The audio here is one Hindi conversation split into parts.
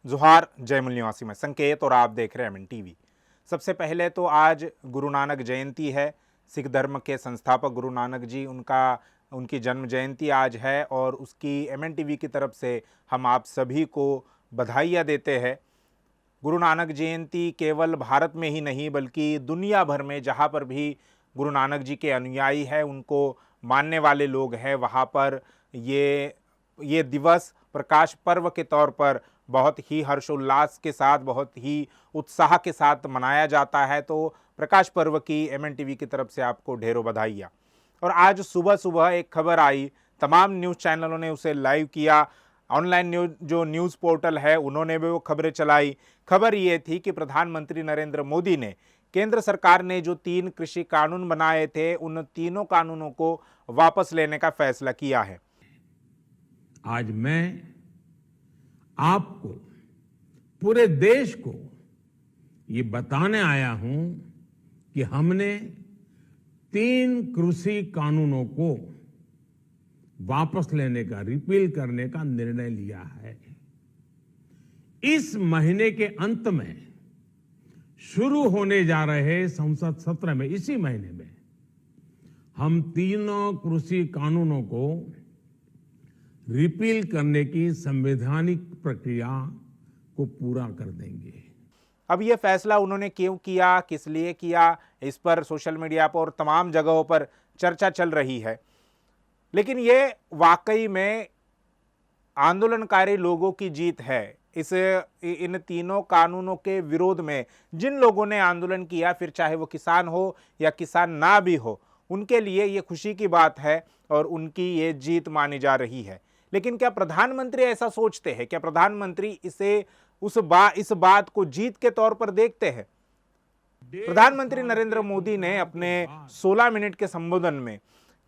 जोहार जयमुल निवासी में संकेत और आप देख रहे हैं एमएन टीवी। सबसे पहले तो आज गुरु नानक जयंती है। सिख धर्म के संस्थापक गुरु नानक जी उनकी जन्म जयंती आज है और उसकी एमएन टीवी की तरफ से हम आप सभी को बधाइयाँ देते हैं। गुरु नानक जयंती केवल भारत में ही नहीं बल्कि दुनिया भर में जहाँ पर भी गुरु नानक जी के अनुयायी हैं, उनको मानने वाले लोग हैं, वहाँ पर ये दिवस प्रकाश पर्व के तौर पर बहुत ही हर्षोल्लास के साथ, बहुत ही उत्साह के साथ मनाया जाता है। तो प्रकाश पर्व की एमएन टीवी की तरफ से आपको ढेरों बधाइयाँ। और आज सुबह सुबह एक खबर आई, तमाम न्यूज़ चैनलों ने उसे लाइव किया, ऑनलाइन न्यूज़ पोर्टल है उन्होंने भी वो खबरें चलाई। खबर ये थी कि प्रधानमंत्री नरेंद्र मोदी ने केंद्र सरकार ने जो 3 कृषि कानून बनाए थे, उन तीनों कानूनों को वापस लेने का फैसला किया है। आज मैं आपको, पूरे देश को ये बताने आया हूं कि हमने 3 कृषि कानूनों को वापस लेने का, रिपील करने का निर्णय लिया है। इस महीने के अंत में शुरू होने जा रहे संसद सत्र में, इसी महीने में हम तीनों कृषि कानूनों को रिपील करने की संवैधानिक प्रक्रिया को पूरा कर देंगे। अब ये फैसला उन्होंने क्यों किया, किस लिए किया, इस पर सोशल मीडिया पर और तमाम जगहों पर चर्चा चल रही है। लेकिन ये वाकई में आंदोलनकारी लोगों की जीत है। इन तीनों कानूनों के विरोध में जिन लोगों ने आंदोलन किया, फिर चाहे वो किसान हो या किसान ना भी हो, उनके लिए ये खुशी की बात है और उनकी ये जीत मानी जा रही है। लेकिन क्या प्रधानमंत्री ऐसा सोचते हैं? क्या प्रधानमंत्री इस बात को जीत के तौर पर देखते हैं? प्रधानमंत्री नरेंद्र मोदी ने अपने 16 मिनट के संबोधन में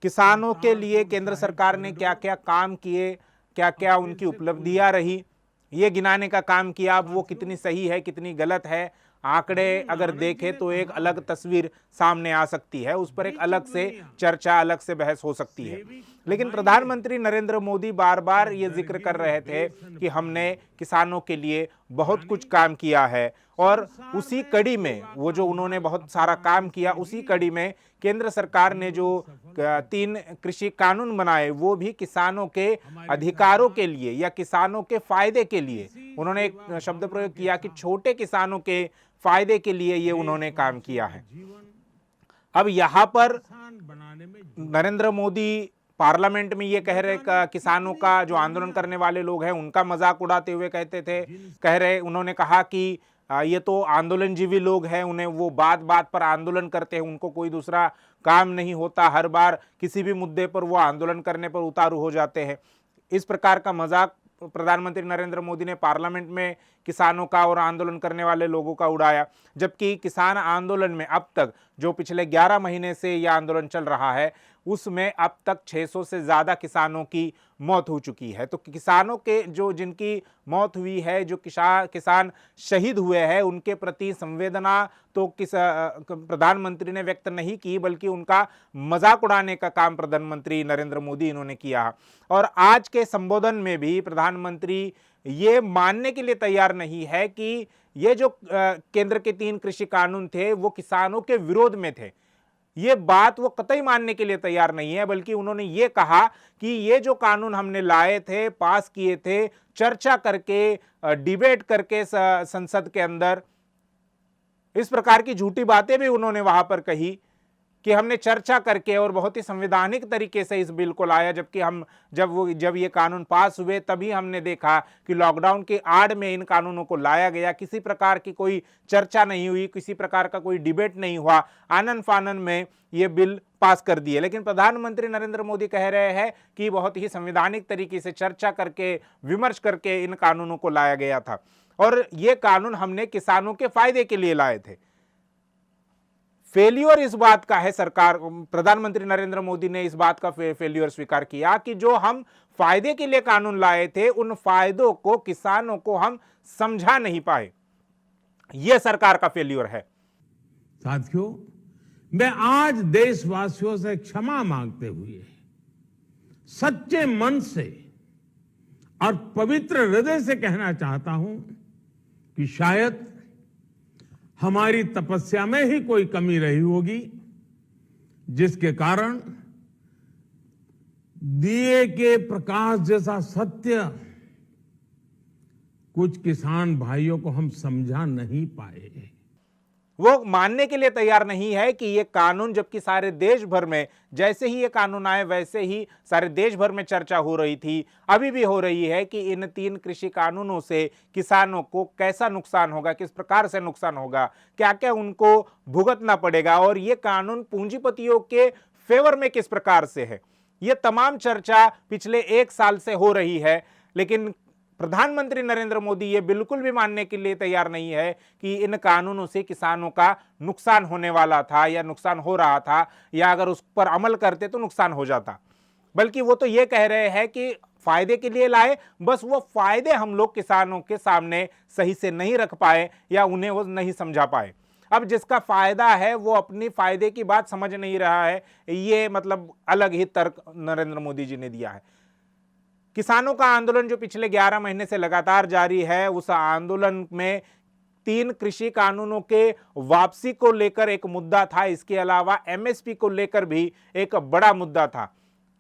किसानों के लिए केंद्र सरकार ने क्या क्या काम किए, क्या क्या उनकी उपलब्धियां रही, ये गिनाने का काम किया। अब वो कितनी सही है, कितनी गलत है, आंकड़े अगर देखें तो एक अलग तस्वीर सामने आ सकती है, उस पर एक अलग से चर्चा, अलग से बहस हो सकती है। लेकिन प्रधानमंत्री नरेंद्र मोदी बार बार ये जिक्र कर रहे थे कि हमने किसानों के लिए बहुत कुछ काम किया है और उसी कड़ी में वो जो उन्होंने बहुत सारा काम किया, उसी कड़ी में केंद्र सरकार ने जो 3 कृषि कानून बनाए, वो भी किसानों के अधिकारों के लिए या किसानों के फायदे के लिए, उन्होंने एक शब्द प्रयोग किया कि छोटे किसानों के फायदे के लिए ये उन्होंने काम किया है। अब यहाँ पर नरेंद्र मोदी पार्लियामेंट में ये कह रहे, किसानों का जो आंदोलन करने वाले लोग हैं उनका मजाक उड़ाते हुए उन्होंने कहा कि ये तो आंदोलनजीवी लोग हैं, उन्हें वो बात बात पर आंदोलन करते हैं, उनको कोई दूसरा काम नहीं होता, हर बार किसी भी मुद्दे पर वो आंदोलन करने पर उतारू हो जाते हैं। इस प्रकार का मजाक प्रधानमंत्री नरेंद्र मोदी ने पार्लियामेंट में किसानों का और आंदोलन करने वाले लोगों का उड़ाया। जबकि किसान आंदोलन में अब तक जो पिछले 11 महीने से यह आंदोलन चल रहा है, उसमें अब तक 600 से ज़्यादा किसानों की मौत हो चुकी है। तो किसानों के जिनकी मौत हुई है, जो किसान शहीद हुए हैं, उनके प्रति संवेदना तो प्रधानमंत्री ने व्यक्त नहीं की, बल्कि उनका मजाक उड़ाने का काम प्रधानमंत्री नरेंद्र मोदी इन्होंने किया। और आज के संबोधन में भी प्रधानमंत्री ये मानने के लिए तैयार नहीं है कि ये जो केंद्र के 3 कृषि कानून थे वो किसानों के विरोध में थे। ये बात वो कतई मानने के लिए तैयार नहीं है, बल्कि उन्होंने ये कहा कि ये जो कानून हमने लाए थे, पास किए थे, चर्चा करके, डिबेट करके संसद के अंदर, इस प्रकार की झूठी बातें भी उन्होंने वहां पर कही कि हमने चर्चा करके और बहुत ही संवैधानिक तरीके से इस बिल को लाया। जबकि जब ये कानून पास हुए तभी हमने देखा कि लॉकडाउन के आड़ में इन कानूनों को लाया गया, किसी प्रकार की कोई चर्चा नहीं हुई, किसी प्रकार का कोई डिबेट नहीं हुआ, आनन फानन में ये बिल पास कर दिए। लेकिन प्रधानमंत्री नरेंद्र मोदी कह रहे हैं कि बहुत ही संवैधानिक तरीके से चर्चा करके, विमर्श करके इन कानूनों को लाया गया था और ये कानून हमने किसानों के फायदे के लिए लाए थे। फेल्यूर इस बात का है, प्रधानमंत्री नरेंद्र मोदी ने इस बात का फेल्यूर स्वीकार किया कि जो हम फायदे के लिए कानून लाए थे, उन फायदों को किसानों को हम समझा नहीं पाए। यह सरकार का फेल्यूर है। साथियों, मैं आज देशवासियों से क्षमा मांगते हुए सच्चे मन से और पवित्र हृदय से कहना चाहता हूं कि शायद हमारी तपस्या में ही कोई कमी रही होगी, जिसके कारण दिए के प्रकाश जैसा सत्य कुछ किसान भाइयों को हम समझा नहीं पाए। वो मानने के लिए तैयार नहीं है कि ये कानून, जबकि सारे देश भर में जैसे ही ये कानून आए वैसे ही सारे देश भर में चर्चा हो रही थी, अभी भी हो रही है कि इन 3 कृषि कानूनों से किसानों को कैसा नुकसान होगा, किस प्रकार से नुकसान होगा, क्या क्या उनको भुगतना पड़ेगा और ये कानून पूंजीपतियों के फेवर में किस प्रकार से है। ये तमाम चर्चा पिछले 1 साल से हो रही है, लेकिन प्रधानमंत्री नरेंद्र मोदी ये बिल्कुल भी मानने के लिए तैयार नहीं है कि इन कानूनों से किसानों का नुकसान होने वाला था या नुकसान हो रहा था, या अगर उस पर अमल करते तो नुकसान हो जाता। बल्कि वो तो ये कह रहे हैं कि फायदे के लिए लाए, बस वो फायदे हम लोग किसानों के सामने सही से नहीं रख पाए या उन्हें वो नहीं समझा पाए। अब जिसका फायदा है वो अपनी फायदे की बात समझ नहीं रहा है, ये मतलब अलग ही तर्क नरेंद्र मोदी जी ने दिया है। किसानों का आंदोलन जो पिछले 11 महीने से लगातार जारी है, उस आंदोलन में 3 कृषि कानूनों के वापसी को लेकर एक मुद्दा था। इसके अलावा एमएसपी को लेकर भी एक बड़ा मुद्दा था।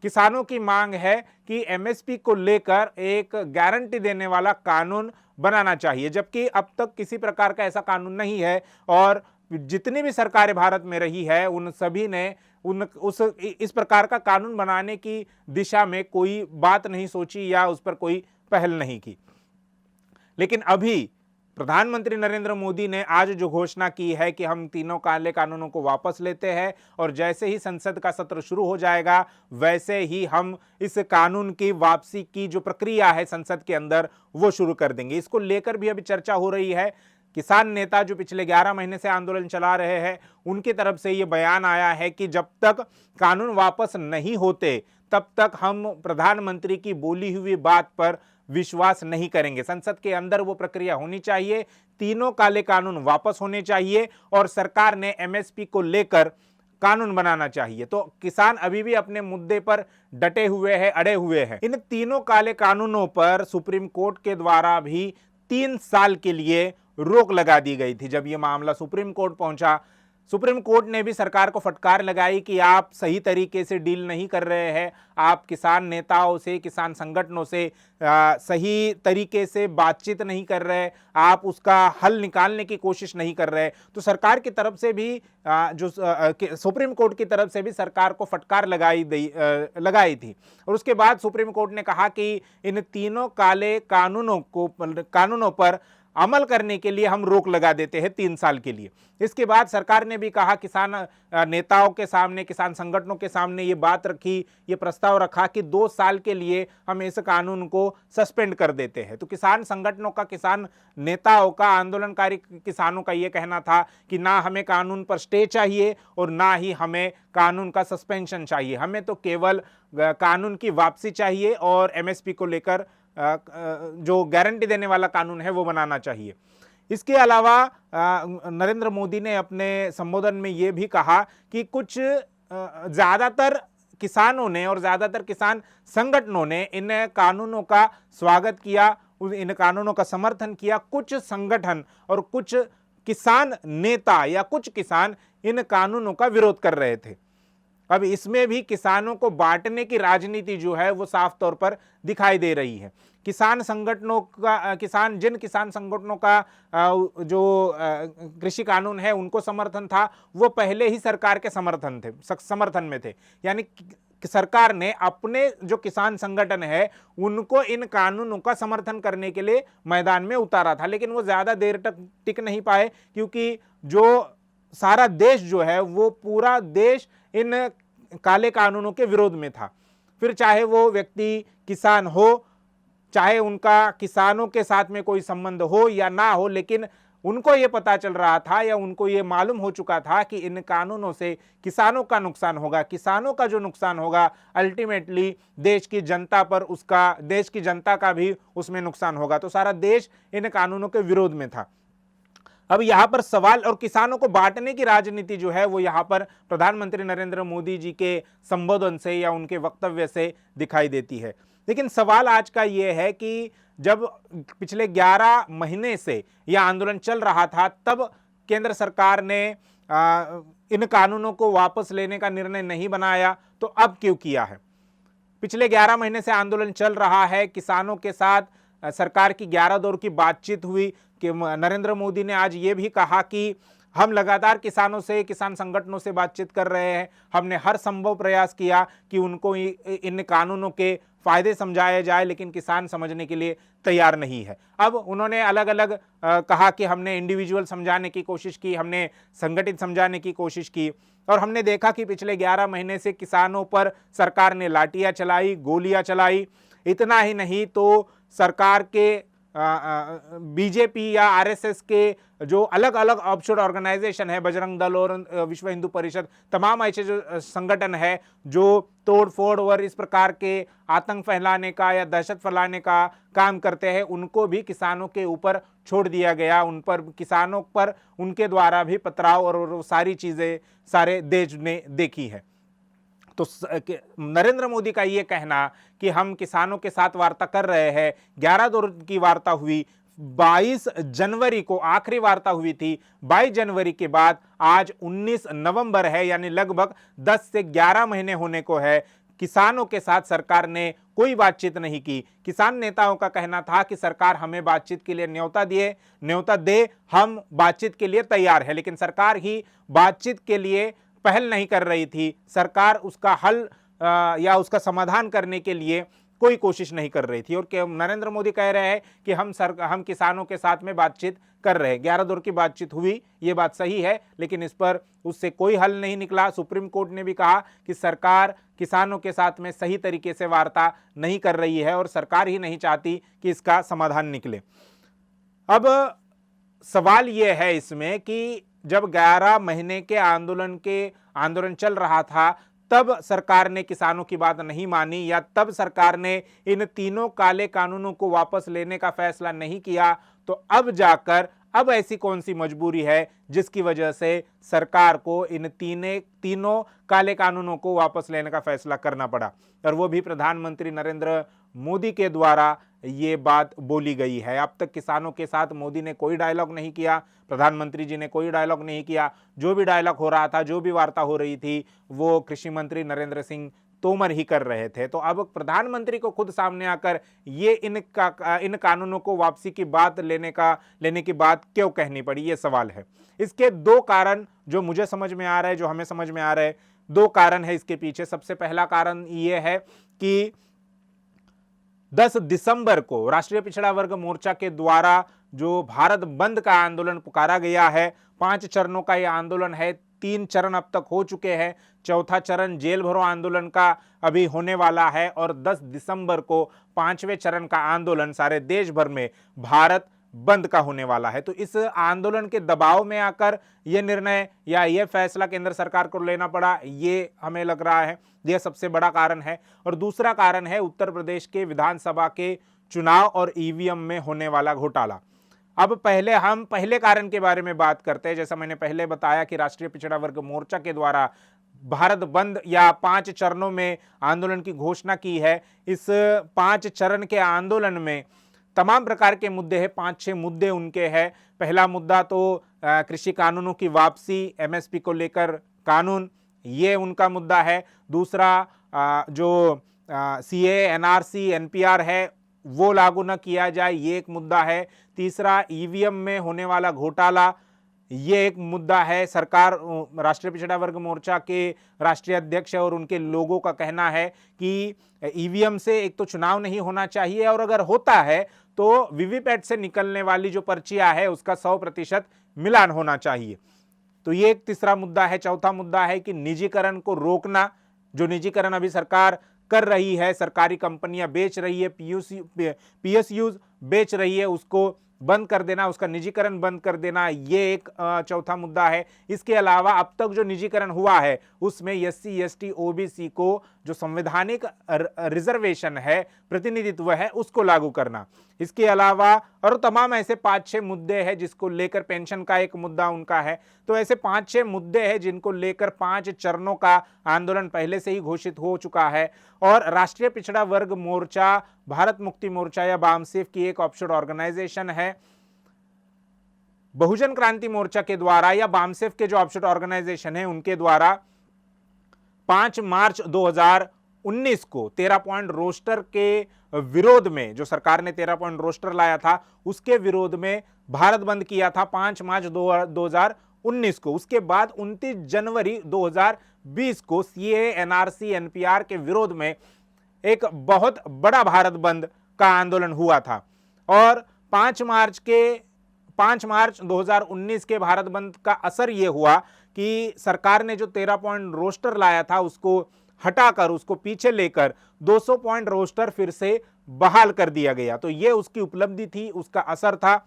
किसानों की मांग है कि एमएसपी को लेकर एक गारंटी देने वाला कानून बनाना चाहिए, जबकि अब तक किसी प्रकार का ऐसा कानून नहीं है और जितनी भी सरकारें भारत में रही है उन सभी ने इस प्रकार का कानून बनाने की दिशा में कोई बात नहीं सोची या उस पर कोई पहल नहीं की। लेकिन अभी प्रधानमंत्री नरेंद्र मोदी ने आज जो घोषणा की है कि हम तीनों काले कानूनों को वापस लेते हैं और जैसे ही संसद का सत्र शुरू हो जाएगा वैसे ही हम इस कानून की वापसी की जो प्रक्रिया है संसद के अंदर वो शुरू कर देंगे। इसको लेकर भी अभी चर्चा हो रही है। किसान नेता जो पिछले 11 महीने से आंदोलन चला रहे हैं उनकी तरफ से ये बयान आया है कि जब तक कानून वापस नहीं होते तब तक हम प्रधानमंत्री की बोली हुई बात पर विश्वास नहीं करेंगे। संसद के अंदर वो प्रक्रिया होनी चाहिए, तीनों काले कानून वापस होने चाहिए और सरकार ने एमएसपी को लेकर कानून बनाना चाहिए। तो किसान अभी भी अपने मुद्दे पर डटे हुए हैं, अड़े हुए हैं। इन तीनों काले कानूनों पर सुप्रीम कोर्ट के द्वारा भी 3 साल के लिए रोक लगा दी गई थी। जब यह मामला सुप्रीम कोर्ट पहुंचा, सुप्रीम कोर्ट ने भी सरकार को फटकार लगाई कि आप सही तरीके से डील नहीं कर रहे हैं, आप किसान नेताओं से, किसान संगठनों से सही तरीके से बातचीत नहीं कर रहे, आप उसका हल निकालने की कोशिश नहीं कर रहे। तो सरकार की तरफ से भी सुप्रीम कोर्ट की तरफ से भी सरकार को फटकार लगाई थी। और उसके बाद सुप्रीम कोर्ट ने कहा कि इन तीनों काले कानूनों पर अमल करने के लिए हम रोक लगा देते हैं 3 साल के लिए। इसके बाद सरकार ने भी कहा, किसान नेताओं के सामने, किसान संगठनों के सामने ये बात रखी, ये प्रस्ताव रखा कि 2 साल के लिए हम इस कानून को सस्पेंड कर देते हैं। तो किसान संगठनों का, किसान नेताओं का, आंदोलनकारी किसानों का ये कहना था कि ना हमें कानून पर स्टे चाहिए और ना ही हमें कानून का सस्पेंशन चाहिए, हमें तो केवल कानून की वापसी चाहिए और एमएसपी को लेकर जो गारंटी देने वाला कानून है वो बनाना चाहिए। इसके अलावा नरेंद्र मोदी ने अपने संबोधन में ये भी कहा कि कुछ ज्यादातर किसानों ने और ज्यादातर किसान संगठनों ने इन कानूनों का स्वागत किया, इन कानूनों का समर्थन किया। कुछ संगठन और कुछ किसान नेता या कुछ किसान इन कानूनों का विरोध कर रहे थे। अब इसमें भी किसानों को बांटने की राजनीति जो है वो साफ तौर पर दिखाई दे रही है। जिन किसान संगठनों का जो कृषि कानून है उनको समर्थन था, वो पहले ही सरकार के समर्थन में थे। यानी कि सरकार ने अपने जो किसान संगठन है उनको इन कानूनों का समर्थन करने के लिए मैदान में उतारा था, लेकिन वो ज्यादा देर तक टिक नहीं पाए, क्योंकि जो सारा देश जो है वो पूरा देश इन काले कानूनों के विरोध में था। फिर चाहे वो व्यक्ति किसान हो, चाहे उनका किसानों के साथ में कोई संबंध हो या ना हो, लेकिन उनको ये पता चल रहा था या उनको ये मालूम हो चुका था कि इन कानूनों से किसानों का नुकसान होगा। किसानों का जो नुकसान होगा अल्टीमेटली देश की जनता पर, देश की जनता का भी उसमें नुकसान होगा। तो सारा देश इन कानूनों के विरोध में था। अब यहां पर सवाल, और किसानों को बांटने की राजनीति जो है वो यहां पर प्रधानमंत्री नरेंद्र मोदी जी के संबोधन से या उनके वक्तव्य से दिखाई देती है। लेकिन सवाल आज का ये है कि जब पिछले 11 महीने से यह आंदोलन चल रहा था, तब केंद्र सरकार ने इन कानूनों को वापस लेने का निर्णय नहीं बनाया, तो अब क्यों किया है? पिछले 11 महीने से आंदोलन चल रहा है, किसानों के साथ सरकार की 11 दौर की बातचीत हुई कि नरेंद्र मोदी ने आज ये भी कहा कि हम लगातार किसानों से, किसान संगठनों से बातचीत कर रहे हैं, हमने हर संभव प्रयास किया कि उनको इन कानूनों के फायदे समझाए जाए, लेकिन किसान समझने के लिए तैयार नहीं है। अब उन्होंने अलग अलग कहा कि हमने इंडिविजुअल समझाने की कोशिश की, हमने संगठित समझाने की कोशिश की, और हमने देखा कि पिछले 11 महीने से किसानों पर सरकार ने लाठियां चलाई, गोलियां चलाई। इतना ही नहीं तो सरकार के बीजेपी या आरएसएस के जो अलग अलग ऑफशोर ऑर्गेनाइजेशन है, बजरंग दल और विश्व हिंदू परिषद, तमाम ऐसे जो संगठन है जो तोड़ फोड़ और इस प्रकार के आतंक फैलाने का या दहशत फैलाने का काम करते हैं, उनको भी किसानों के ऊपर छोड़ दिया गया। उन पर, किसानों पर उनके द्वारा भी पथराव और सारी चीजें सारे देश ने देखी है। तो नरेंद्र मोदी का ये कहना कि हम किसानों के साथ वार्ता कर रहे हैं, 11 दौर की वार्ता हुई, 22 जनवरी को आखिरी वार्ता हुई थी, 22 जनवरी के बाद आज 19 नवंबर है, यानी लगभग 10 से 11 महीने होने को है। किसानों के साथ सरकार ने कोई बातचीत नहीं की। किसान नेताओं का कहना था कि सरकार हमें बातचीत के लिए न्योता दे, हम बातचीत के लिए तैयार है, लेकिन सरकार ही बातचीत के लिए पहल नहीं कर रही थी। सरकार उसका हल या उसका समाधान करने के लिए कोई कोशिश नहीं कर रही थी। और नरेंद्र मोदी कह रहे हैं कि हम किसानों के साथ में बातचीत कर रहे हैं। 11 दौर की बातचीत हुई, ये बात सही है, लेकिन इस पर उससे कोई हल नहीं निकला। सुप्रीम कोर्ट ने भी कहा कि सरकार किसानों के साथ में सही तरीके से वार्ता नहीं कर रही है और सरकार ही नहीं चाहती कि इसका समाधान निकले। अब सवाल यह है इसमें कि जब 11 महीने के आंदोलन चल रहा था, तब सरकार ने किसानों की बात नहीं मानी, या तब सरकार ने इन तीनों काले कानूनों को वापस लेने का फैसला नहीं किया, तो अब ऐसी कौन सी मजबूरी है जिसकी वजह से सरकार को इन तीनों काले कानूनों को वापस लेने का फैसला करना पड़ा? और वो भी प्रधानमंत्री नरेंद्र मोदी के द्वारा ये बात बोली गई है। अब तक किसानों के साथ मोदी ने कोई डायलॉग नहीं किया, प्रधानमंत्री जी ने कोई डायलॉग नहीं किया। जो भी डायलॉग हो रहा था, जो भी वार्ता हो रही थी, वो कृषि मंत्री नरेंद्र सिंह तोमर ही कर रहे थे। तो अब प्रधानमंत्री को खुद सामने आकर ये इन कानूनों को वापसी की बात लेने की बात क्यों कहनी पड़ी, ये सवाल है। इसके 2 कारण जो मुझे समझ में आ रहा है, जो हमें समझ में आ रहा है, 2 कारण है इसके पीछे। सबसे पहला कारण ये है कि 10 दिसंबर को राष्ट्रीय पिछड़ा वर्ग मोर्चा के द्वारा जो भारत बंद का आंदोलन पुकारा गया है, 5 चरणों का यह आंदोलन है, 3 चरण अब तक हो चुके हैं, 4था चरण जेल भरो आंदोलन का अभी होने वाला है, और 10 दिसंबर को 5वें चरण का आंदोलन सारे देश भर में भारत बंद का होने वाला है। तो इस आंदोलन के दबाव में आकर यह निर्णय या यह फैसला केंद्र सरकार को लेना पड़ा, ये हमें लग रहा है यह सबसे बड़ा कारण है। और दूसरा कारण है उत्तर प्रदेश के विधानसभा के चुनाव और ईवीएम में होने वाला घोटाला। अब हम पहले कारण के बारे में बात करते हैं। जैसा मैंने पहले बताया कि राष्ट्रीय पिछड़ा वर्ग मोर्चा के द्वारा भारत बंद या 5 चरणों में आंदोलन की घोषणा की है। इस 5 चरण के आंदोलन में तमाम प्रकार के मुद्दे हैं, 5-6 मुद्दे उनके हैं। पहला मुद्दा तो कृषि कानूनों की वापसी, एमएसपी को लेकर कानून, ये उनका मुद्दा है। दूसरा जो सीए, एनआरसी, एनपीआर है वो लागू न किया जाए, ये एक मुद्दा है। तीसरा ईवीएम में होने वाला घोटाला, ये एक मुद्दा है। सरकार, राष्ट्रीय पिछड़ा वर्ग मोर्चा के राष्ट्रीय अध्यक्ष और उनके लोगों का कहना है कि ईवीएम से एक तो चुनाव नहीं होना चाहिए, और अगर होता है तो वीवीपैट से निकलने वाली जो पर्चियां है उसका 100% मिलान होना चाहिए। तो ये एक तीसरा मुद्दा है। चौथा मुद्दा है कि निजीकरण को रोकना, जो निजीकरण अभी सरकार कर रही है, सरकारी कंपनियां बेच रही है, पीएसयूज बेच रही है उसको बंद कर देना, उसका निजीकरण बंद कर देना, ये एक चौथा मुद्दा है। इसके अलावा अब तक जो निजीकरण हुआ है उसमें एससी एसटी ओबीसी को जो संवैधानिक रिजर्वेशन है, प्रतिनिधित्व है, उसको लागू करना। इसके अलावा और तमाम ऐसे 5-6 मुद्दे हैं जिसको लेकर, पेंशन का एक मुद्दा उनका है। तो ऐसे 5-6 मुद्दे हैं जिनको लेकर 5 चरणों का आंदोलन पहले से ही घोषित हो चुका है। और राष्ट्रीय पिछड़ा वर्ग मोर्चा, भारत मुक्ति मोर्चा या बामसेफ की एक ऑफशोर ऑर्गेनाइजेशन है, बहुजन क्रांति मोर्चा के द्वारा या बामसेफ के जो ऑफशोर ऑर्गेनाइजेशन है उनके द्वारा 5 मार्च 2019 को 13 पॉइंट रोस्टर के विरोध में, जो सरकार ने 13 पॉइंट रोस्टर लाया था उसके विरोध में भारत बंद किया था 5 मार्च 2019 को। उसके बाद 29 जनवरी 2020 को सीएए एनआरसी एनपीआर के विरोध में एक बहुत बड़ा भारत बंद का आंदोलन हुआ था। और 5 मार्च 2019 के भारत बंद का असर यह हुआ कि सरकार ने जो 13 पॉइंट रोस्टर लाया था उसको हटाकर, उसको पीछे लेकर 200 पॉइंट रोस्टर फिर से बहाल कर दिया गया। तो यह उसकी उपलब्धि थी, उसका असर था।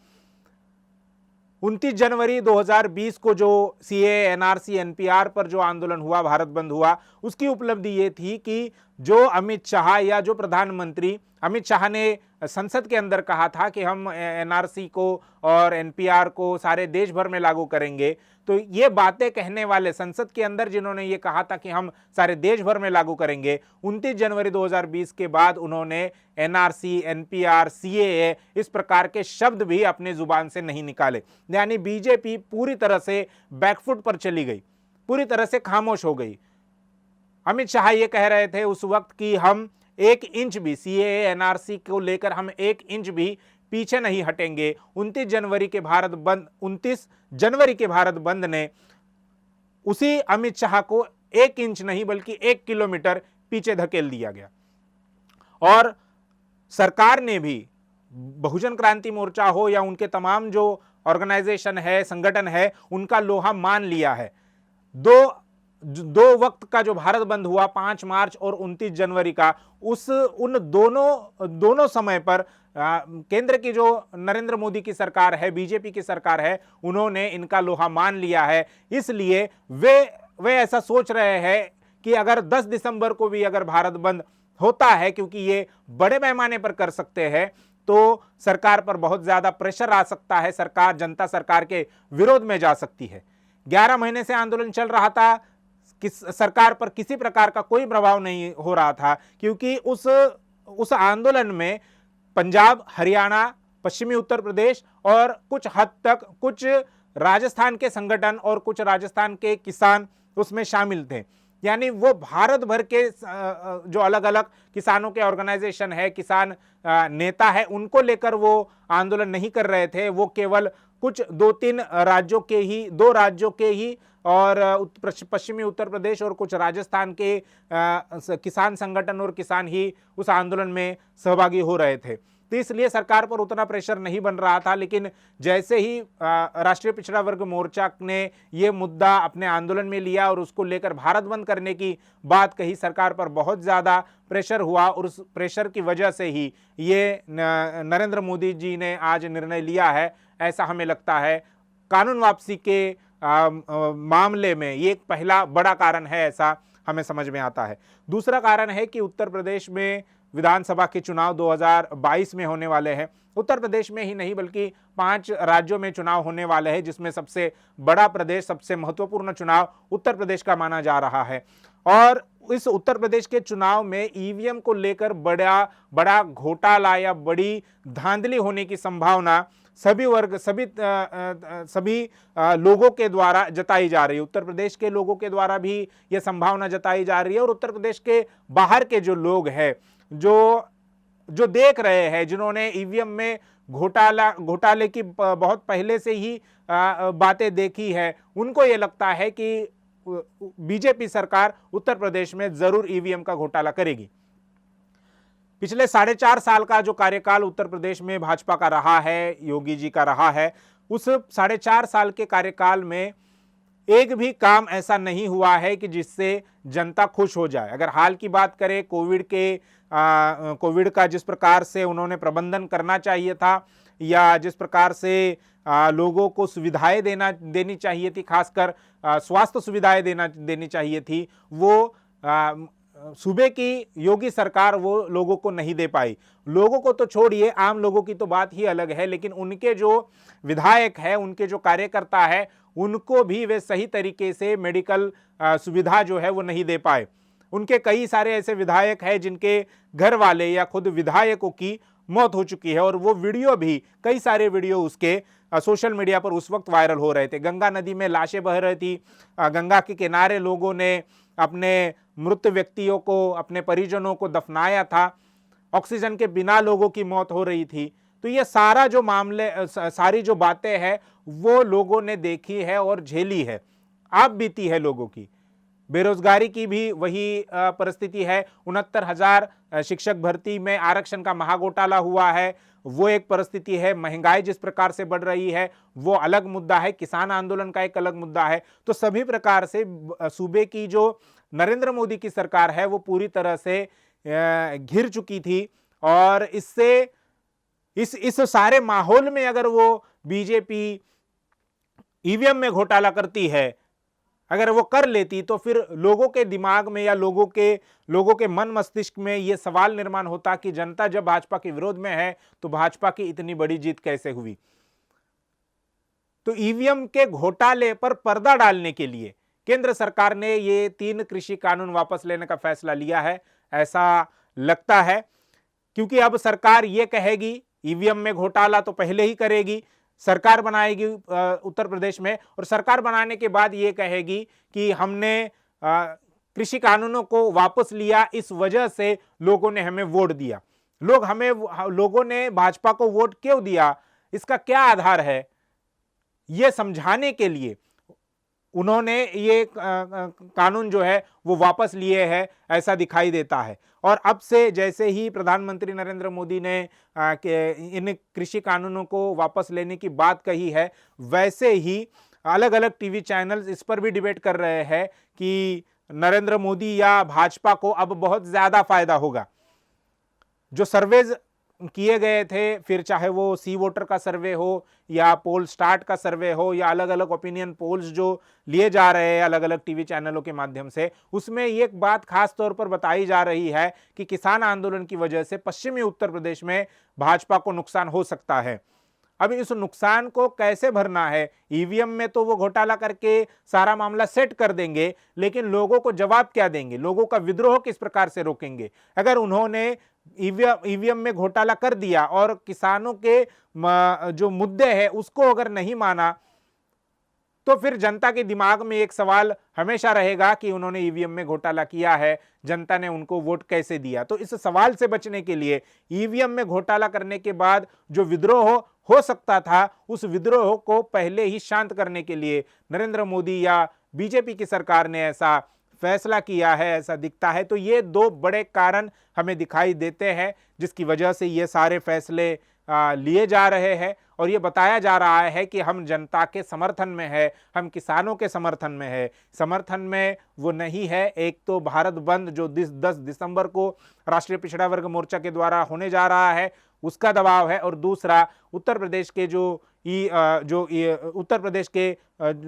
29 जनवरी 2020 को जो सीएए एनआरसी एनपीआर पर जो आंदोलन हुआ, भारत बंद हुआ, उसकी उपलब्धि ये थी कि जो अमित शाह या जो प्रधानमंत्री अमित शाह ने संसद के अंदर कहा था कि हम एनआरसी को और एनपीआर को सारे देश भर में लागू करेंगे, तो ये बातें कहने वाले संसद के अंदर जिन्होंने ये कहा था कि हम सारे देश भर में लागू करेंगे, 29 जनवरी 2020 के बाद उन्होंने एनआरसी, एनपीआर, सीएए इस प्रकार के शब्द भी अपने जुबान से नहीं निकाले। यानी बीजेपी पूरी तरह से बैकफुट पर चली गई, पूरी तरह से खामोश हो गई। अमित शाह ये कह रहे थे उस वक्त कि हम 1 इंच भी सीएए एनआरसी को लेकर हम 1 इंच भी पीछे नहीं हटेंगे। 29 जनवरी के भारत बंद ने उसी अमित शाह को 1 इंच नहीं बल्कि 1 किलोमीटर पीछे धकेल दिया गया। और सरकार ने भी, बहुजन क्रांति मोर्चा हो या उनके तमाम जो ऑर्गेनाइजेशन है, संगठन है, उनका लोहा मान लिया है। दो वक्त का जो भारत बंद हुआ 5 मार्च और 29 जनवरी का, उन दोनों समय पर केंद्र की जो नरेंद्र मोदी की सरकार है, बीजेपी की सरकार है, उन्होंने इनका लोहा मान लिया है। इसलिए वे ऐसा सोच रहे हैं कि अगर 10 दिसंबर को भी अगर भारत बंद होता है, क्योंकि ये बड़े पैमाने पर कर सकते हैं, तो सरकार पर बहुत ज्यादा प्रेशर आ सकता है, जनता सरकार के विरोध में जा सकती है। 11 महीने से आंदोलन चल रहा था, सरकार पर किसी प्रकार का कोई प्रभाव नहीं हो रहा था, क्योंकि उस आंदोलन में पंजाब, हरियाणा, पश्चिमी उत्तर प्रदेश और कुछ हद तक कुछ राजस्थान के संगठन और कुछ राजस्थान के किसान उसमें शामिल थे। यानी वो भारत भर के जो अलग अलग किसानों के ऑर्गेनाइजेशन है, किसान नेता है, उनको लेकर वो आंदोलन नहीं कर रहे थे। वो केवल कुछ 2-3 राज्यों के ही, 2 राज्यों के ही और पश्चिमी उत्तर प्रदेश और कुछ राजस्थान के किसान संगठन और किसान ही उस आंदोलन में सहभागी हो रहे थे। तो इसलिए सरकार पर उतना प्रेशर नहीं बन रहा था। लेकिन जैसे ही राष्ट्रीय पिछड़ा वर्ग मोर्चा ने ये मुद्दा अपने आंदोलन में लिया और उसको लेकर भारत बंद करने की बात कही, सरकार पर बहुत ज़्यादा प्रेशर हुआ और उस प्रेशर की वजह से ही ये नरेंद्र मोदी जी ने आज निर्णय लिया है, ऐसा हमें लगता है। कानून वापसी के मामले में ये एक पहला बड़ा कारण है, ऐसा हमें समझ में आता है। दूसरा कारण है कि उत्तर प्रदेश में विधानसभा के चुनाव 2022 में होने वाले हैं। उत्तर प्रदेश में ही नहीं बल्कि 5 राज्यों में चुनाव होने वाले हैं, जिसमें सबसे बड़ा प्रदेश, सबसे महत्वपूर्ण चुनाव उत्तर प्रदेश का माना जा रहा है। और इस उत्तर प्रदेश के चुनाव में ईवीएम को लेकर बड़ा घोटाला या बड़ी धांधली होने की संभावना सभी लोगों के द्वारा जताई जा रही है। उत्तर प्रदेश के लोगों के द्वारा भी यह संभावना जताई जा रही है और उत्तर प्रदेश के बाहर के जो लोग हैं, जो देख रहे हैं, जिन्होंने ईवीएम में घोटाले की बहुत पहले से ही बातें देखी है, उनको ये लगता है कि बीजेपी सरकार उत्तर प्रदेश में जरूर ईवीएम का घोटाला करेगी। पिछले 4.5 साल का जो कार्यकाल उत्तर प्रदेश में भाजपा का रहा है, योगी जी का रहा है, उस 4.5 साल के कार्यकाल में एक भी काम ऐसा नहीं हुआ है कि जिससे जनता खुश हो जाए। अगर हाल की बात करें कोविड का जिस प्रकार से उन्होंने प्रबंधन करना चाहिए था या जिस प्रकार से लोगों को सुविधाएं देनी चाहिए थी, खासकर स्वास्थ्य सुविधाएं देनी चाहिए थी, वो सूबे की योगी सरकार वो लोगों को नहीं दे पाई। लोगों को तो छोड़िए, आम लोगों की तो बात ही अलग है, लेकिन उनके जो विधायक है, उनके जो कार्यकर्ता है, उनको भी वे सही तरीके से मेडिकल सुविधा जो है वो नहीं दे पाए। उनके कई सारे ऐसे विधायक हैं जिनके घर वाले या खुद विधायकों की मौत हो चुकी है और वो वीडियो भी, कई सारे वीडियो उसके सोशल मीडिया पर उस वक्त वायरल हो रहे थे। गंगा नदी में लाशें बह रही थी, गंगा के किनारे लोगों ने अपने मृत व्यक्तियों को, अपने परिजनों को दफनाया था, ऑक्सीजन के बिना लोगों की मौत हो रही थी। तो ये सारा जो मामले, सारी जो बातें हैं वो लोगों ने देखी है और झेली है, आप बीती है लोगों की। बेरोजगारी की भी वही परिस्थिति है। 69,000 शिक्षक भर्ती में आरक्षण का महाघोटाला हुआ है, वो एक परिस्थिति है। महंगाई जिस प्रकार से बढ़ रही है वो अलग मुद्दा है, किसान आंदोलन का एक अलग मुद्दा है। तो सभी प्रकार से सूबे की जो नरेंद्र मोदी की सरकार है वो पूरी तरह से घिर चुकी थी और इस सारे माहौल में अगर वो बीजेपी ईवीएम में घोटाला करती है, अगर वो कर लेती, तो फिर लोगों के दिमाग में या लोगों के मन मस्तिष्क में ये सवाल निर्माण होता कि जनता जब भाजपा के विरोध में है तो भाजपा की इतनी बड़ी जीत कैसे हुई। तो ईवीएम के घोटाले पर पर्दा डालने के लिए केंद्र सरकार ने ये 3 कृषि कानून वापस लेने का फैसला लिया है, ऐसा लगता है, क्योंकि अब सरकार ये कहेगी ईवीएम में घोटाला तो पहले ही करेगी, सरकार बनाएगी उत्तर प्रदेश में, और सरकार बनाने के बाद ये कहेगी कि हमने कृषि कानूनों को वापस लिया, इस वजह से लोगों ने हमें वोट दिया। लोगों ने भाजपा को वोट क्यों दिया, इसका क्या आधार है, ये समझाने के लिए उन्होंने ये कानून जो है वो वापस लिए हैं, ऐसा दिखाई देता है। और अब से जैसे ही प्रधानमंत्री नरेंद्र मोदी ने इन कृषि कानूनों को वापस लेने की बात कही है, वैसे ही अलग अलग टीवी चैनल्स इस पर भी डिबेट कर रहे हैं कि नरेंद्र मोदी या भाजपा को अब बहुत ज्यादा फायदा होगा। जो सर्वेज किए गए थे, फिर चाहे वो सी वोटर का सर्वे हो या पोल स्टार्ट का सर्वे हो या अलग अलग ओपिनियन पोल्स जो लिए जा रहे हैं अलग अलग टीवी चैनलों के माध्यम से, उसमें एक बात खास तौर पर बताई जा रही है कि किसान आंदोलन की वजह से पश्चिमी उत्तर प्रदेश में भाजपा को नुकसान हो सकता है। अब इस नुकसान को कैसे भरना है, ईवीएम में तो वो घोटाला करके सारा मामला सेट कर देंगे, लेकिन लोगों को जवाब क्या देंगे, लोगों का विद्रोह किस प्रकार से रोकेंगे। अगर उन्होंने ईवीएम में घोटाला कर दिया और किसानों के जो मुद्दे हैं उसको अगर नहीं माना, तो फिर जनता के दिमाग में एक सवाल हमेशा रहेगा कि उन्होंने ईवीएम में घोटाला किया है, जनता ने उनको वोट कैसे दिया। तो इस सवाल से बचने के लिए ईवीएम में घोटाला करने के बाद जो विद्रोह हो सकता था, उस विद्रोह को पहले ही शांत करने के लिए नरेंद्र मोदी या बीजेपी की सरकार ने ऐसा फैसला किया है, ऐसा दिखता है। तो ये 2 बड़े कारण हमें दिखाई देते हैं जिसकी वजह से ये सारे फैसले लिए जा रहे हैं और ये बताया जा रहा है कि हम जनता के समर्थन में है, हम किसानों के समर्थन में है। समर्थन में वो नहीं है, एक तो भारत बंद जो 10 दिसंबर को राष्ट्रीय पिछड़ा वर्ग मोर्चा के द्वारा होने जा रहा है उसका दबाव है, और दूसरा उत्तर प्रदेश के उत्तर प्रदेश के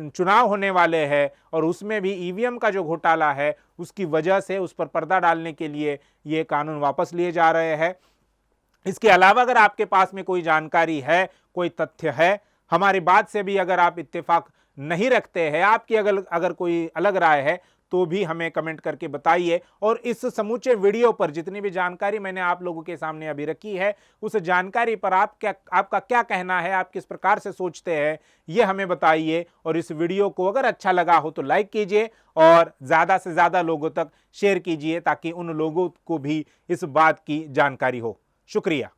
चुनाव होने वाले हैं और उसमें भी ईवीएम का जो घोटाला है उसकी वजह से उस पर पर्दा डालने के लिए ये कानून वापस लिए जा रहे हैं। इसके अलावा अगर आपके पास में कोई जानकारी है, कोई तथ्य है, हमारी बात से भी अगर आप इत्तेफाक नहीं रखते हैं, आपकी अगर कोई अलग राय है, तो भी हमें कमेंट करके बताइए। और इस समूचे वीडियो पर जितनी भी जानकारी मैंने आप लोगों के सामने अभी रखी है, उस जानकारी पर आपका क्या कहना है, आप किस प्रकार से सोचते हैं, ये हमें बताइए। और इस वीडियो को अगर अच्छा लगा हो तो लाइक कीजिए और ज़्यादा से ज़्यादा लोगों तक शेयर कीजिए ताकि उन लोगों को भी इस बात की जानकारी हो। शुक्रिया।